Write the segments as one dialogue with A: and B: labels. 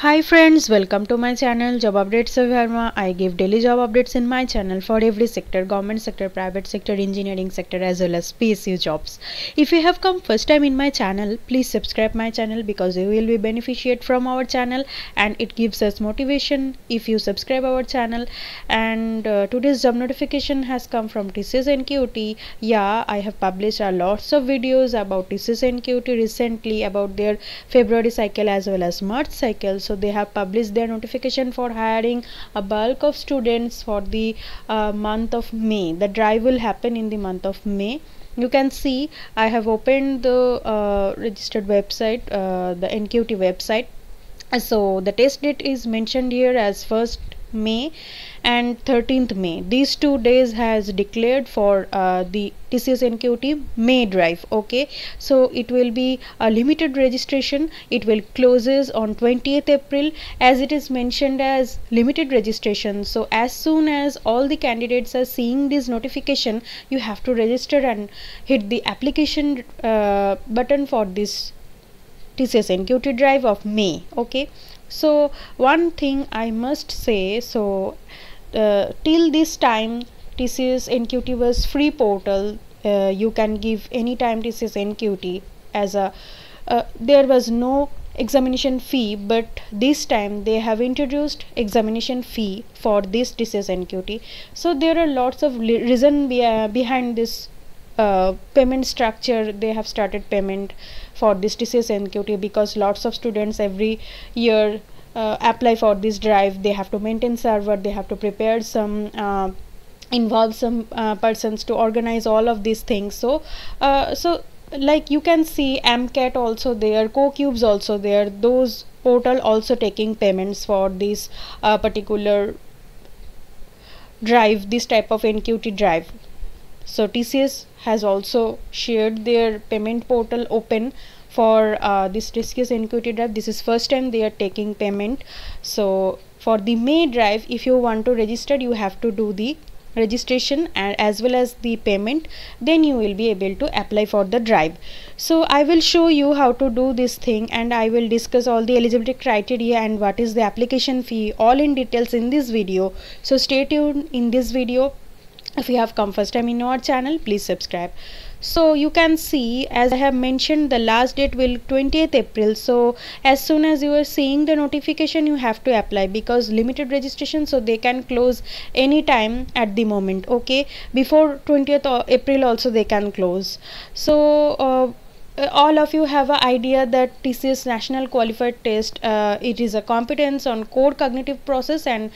A: Hi friends, welcome to my channel Job Updates of Verma. I give daily job updates in my channel for every sector, government sector, private sector, engineering sector as well as PSU jobs. If you have come first time in my channel, please subscribe my channel because you will be beneficiate from our channel and it gives us motivation if you subscribe our channel. And today's job notification has come from TCS NQT. Yeah, I have published lots of videos about TCS NQT recently about their February cycle as well as March cycle. So they have published their notification for hiring a bulk of students for the month of May. The drive will happen in the month of May. You can see I have opened the registered website, the NQT website. So the test date is mentioned here as 1st May and 13th May. These 2 days has declared for the TCS NQT May drive. Okay, so it will be a limited registration. It will closes on 20th April as it is mentioned as limited registration. So as soon as all the candidates are seeing this notification, you have to register and hit the application button for this TCS NQT drive of May. Okay, so one thing I must say, so till this time TCS NQT was free portal. You can give anytime TCS NQT as a there was no examination fee, but this time they have introduced examination fee for this TCS NQT. So there are lots of reason behind this payment structure. They have started payment for this TCS NQT because lots of students every year apply for this drive. They have to maintain server, they have to prepare some involve some persons to organize all of these things. So like you can see MCAT also there, CoCubes also there, those portal also taking payments for this particular drive, this type of NQT drive. So TCS has also shared their payment portal open for this TCS NQT drive. This is first time they are taking payment. So for the May drive, if you want to register, you have to do the registration and as well as the payment, then you will be able to apply for the drive. So I will show you how to do this thing and I will discuss all the eligibility criteria and what is the application fee all in details in this video. So stay tuned in this video. If you have come first time in our channel, please subscribe. So you can see, as I have mentioned, the last date will 20th April. So as soon as you are seeing the notification, you have to apply because limited registration, so they can close any time at the moment. Okay, before 20th April also they can close. So all of you have an idea that TCS National Qualified Test, it is a competence on core cognitive process and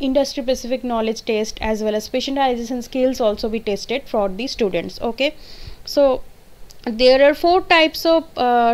A: industry specific knowledge test as well as specialization skills also be tested for the students. Okay, so there are 4 types of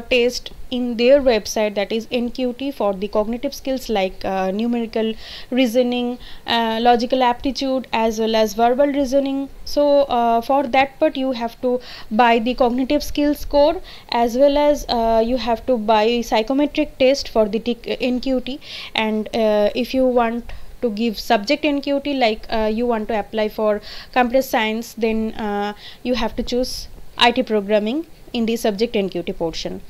A: test in their website, that is NQT for the cognitive skills like numerical reasoning, logical aptitude as well as verbal reasoning. So for that part you have to buy the cognitive skills score as well as you have to buy psychometric test for the NQT. And if you want to give subject NQT, like you want to apply for computer science, then you have to choose IT programming in the subject NQT portion.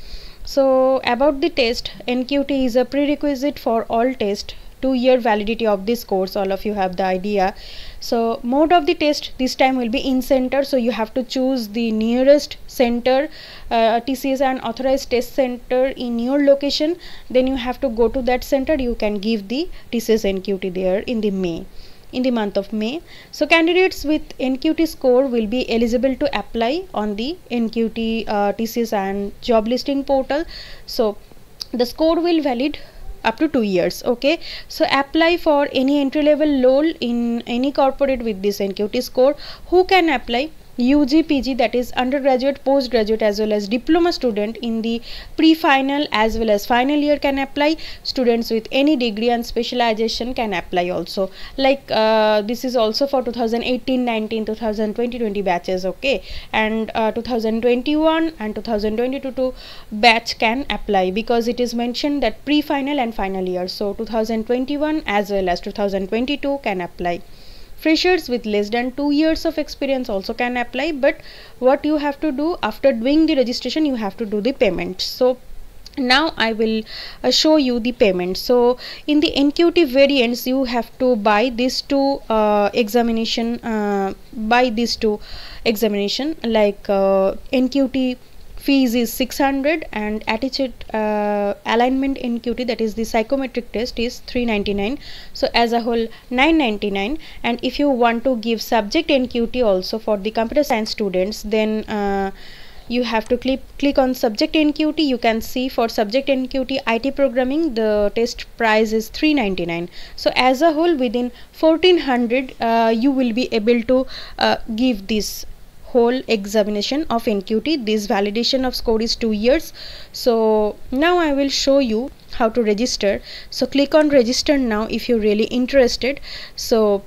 A: So about the test, NQT is a prerequisite for all tests, 2-year validity of this course, all of you have the idea. So mode of the test this time will be in center, so you have to choose the nearest center, TCS and authorized test center in your location, then you have to go to that center. You can give the TCS NQT there in the month of May. So candidates with NQT score will be eligible to apply on the NQT TCS and job listing portal. So the score will valid up to 2 years. Okay, so apply for any entry level role in any corporate with this NQT score. Who can apply? UG, PG, that is undergraduate, postgraduate as well as diploma student in the pre-final as well as final year can apply. Students with any degree and specialization can apply also. Like this is also for 2018-19, 2020-20 batches. Okay, and 2021 and 2022 batch can apply because it is mentioned that pre-final and final year. So 2021 as well as 2022 can apply. Freshers with less than 2 years of experience also can apply, but what you have to do after doing the registration, you have to do the payment. So Now I will show you the payment. So in the NQT variants, you have to buy these two examination like NQT fees is 600 and attitude alignment NQT, that is the psychometric test, is 399. so as a whole 999. and if you want to give subject NQT also for the computer science students, then you have to click on subject NQT. you can see for subject NQT IT programming, the test price is 399. so as a whole within 1400 you will be able to give this whole examination of NQT. This validation of score is 2 years. So now I will show you how to register. So click on register now if you're really interested. So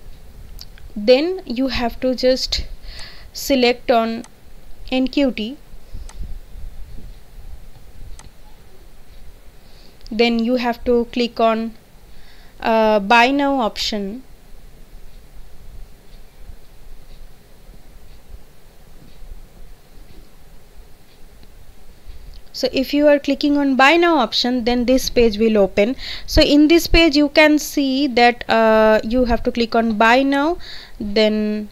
A: then you have to just select on NQT. Then you have to click on buy now option. So if you are clicking on buy now option, then this page will open. So in this page you can see that you have to click on buy now. Then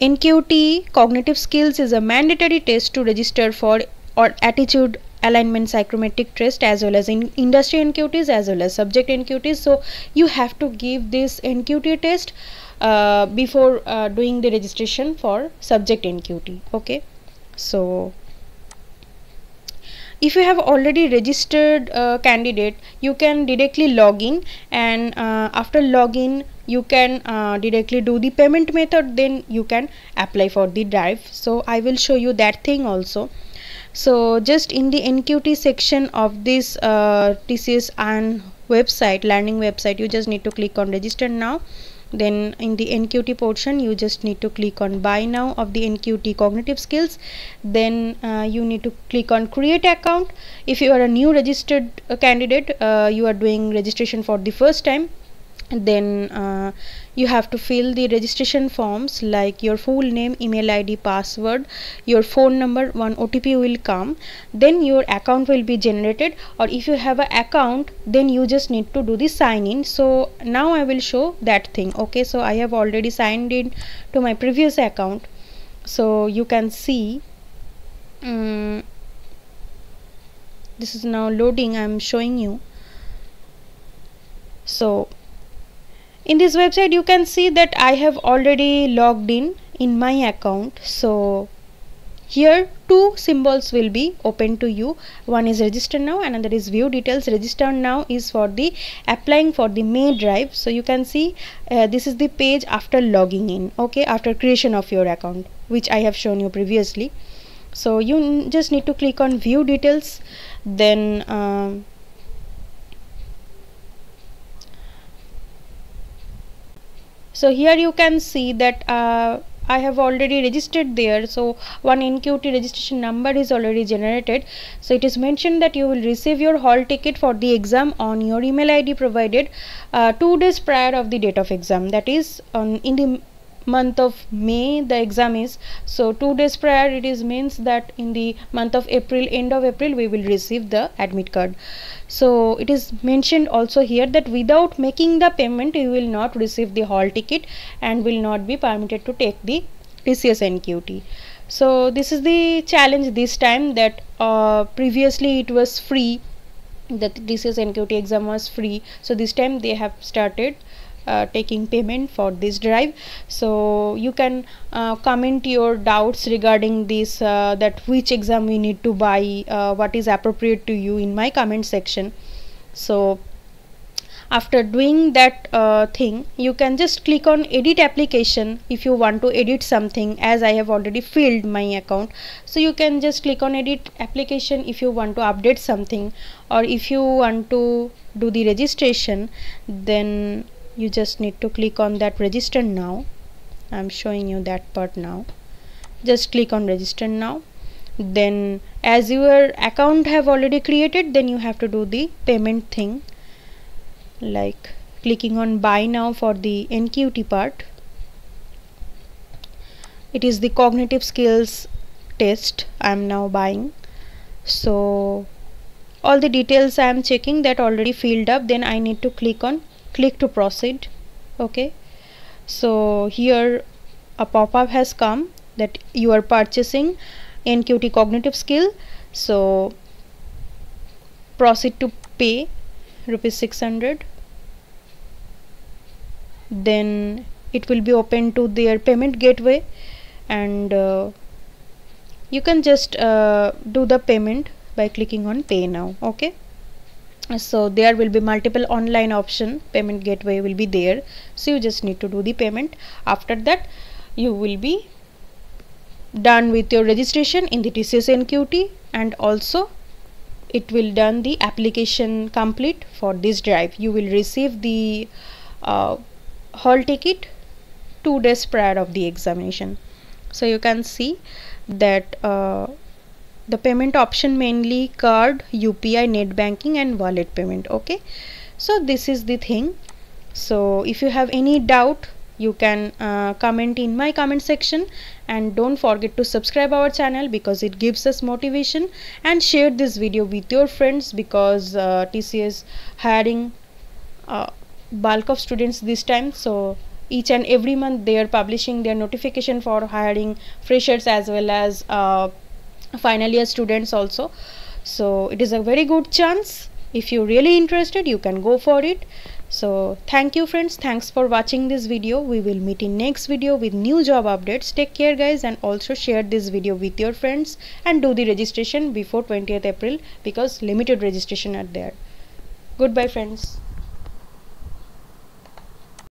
A: NQT cognitive skills is a mandatory test to register for, or attitude alignment psychometric test, as well as in industry NQTs as well as subject NQTs. so you have to give this NQT test before doing the registration for subject NQT. okay, so if you have already registered candidate, you can directly log in, and after login you can directly do the payment method, then you can apply for the drive. So I will show you that thing also. So just in the NQT section of this TCS and website, learning website, you just need to click on register now. Then in the NQT portion you just need to click on buy now of the NQT cognitive skills. Then you need to click on create account. If you are a new registered candidate, you are doing registration for the first time, then you have to fill the registration forms like your full name, email ID, password, your phone number, one OTP will come, then your account will be generated. Or if you have an account, then you just need to do the sign in. So now I will show that thing. okay, so I have already signed in to my previous account. So you can see this is now loading. I am showing you. So in this website you can see that I have already logged in my account. So here two symbols will be open to you. One is register now, another is view details. Register now is for the applying for the May drive. So you can see this is the page after logging in, okay, after creation of your account, which I have shown you previously. So you just need to click on view details. Then so here you can see that I have already registered there. So one NQT registration number is already generated. So it is mentioned that you will receive your hall ticket for the exam on your email ID provided 2 days prior of the date of exam, that is in the month of May the exam is. So 2 days prior, it is means that in the month of April, end of April, we will receive the admit card. So it is mentioned also here that without making the payment you will not receive the hall ticket and will not be permitted to take the TCS NQT. So this is the challenge this time, that previously it was free, the TCS NQT exam was free. So this time they have started taking payment for this drive. So you can comment your doubts regarding this, that which exam we need to buy, what is appropriate to you, in my comment section. So after doing that thing, you can just click on edit application if you want to edit something, as I have already filled my account. So you can just click on edit application if you want to update something, or if you want to do the registration, then you just need to click on that register now. I'm showing you that part now. Just click on register now. Then as your account have already created, then you have to do the payment thing, like clicking on buy now for the NQT part. It is the cognitive skills test I am now buying. So all the details I am checking that already filled up, then I need to click to proceed. Okay, so here a pop-up has come that you are purchasing NQT cognitive skill, so proceed to pay rupees 600. Then it will be open to their payment gateway, and you can just do the payment by clicking on pay now. Okay, so there will be multiple online option, payment gateway will be there, so you just need to do the payment. After that you will be done with your registration in the TCS NQT, and also it will done the application complete for this drive. You will receive the hall ticket 2 days prior of the examination. So you can see that the payment option mainly card, UPI, net banking and wallet payment. Okay, so this is the thing. So if you have any doubt, you can comment in my comment section, and don't forget to subscribe our channel because it gives us motivation, and share this video with your friends because TCS hiring bulk of students this time. So each and every month they are publishing their notification for hiring freshers as well as final year students also. So it is a very good chance. If you're really interested, you can go for it. So thank you friends, thanks for watching this video. We will meet in next video with new job updates. Take care guys, and also share this video with your friends, and do the registration before 20th April because limited registration are there. Goodbye friends.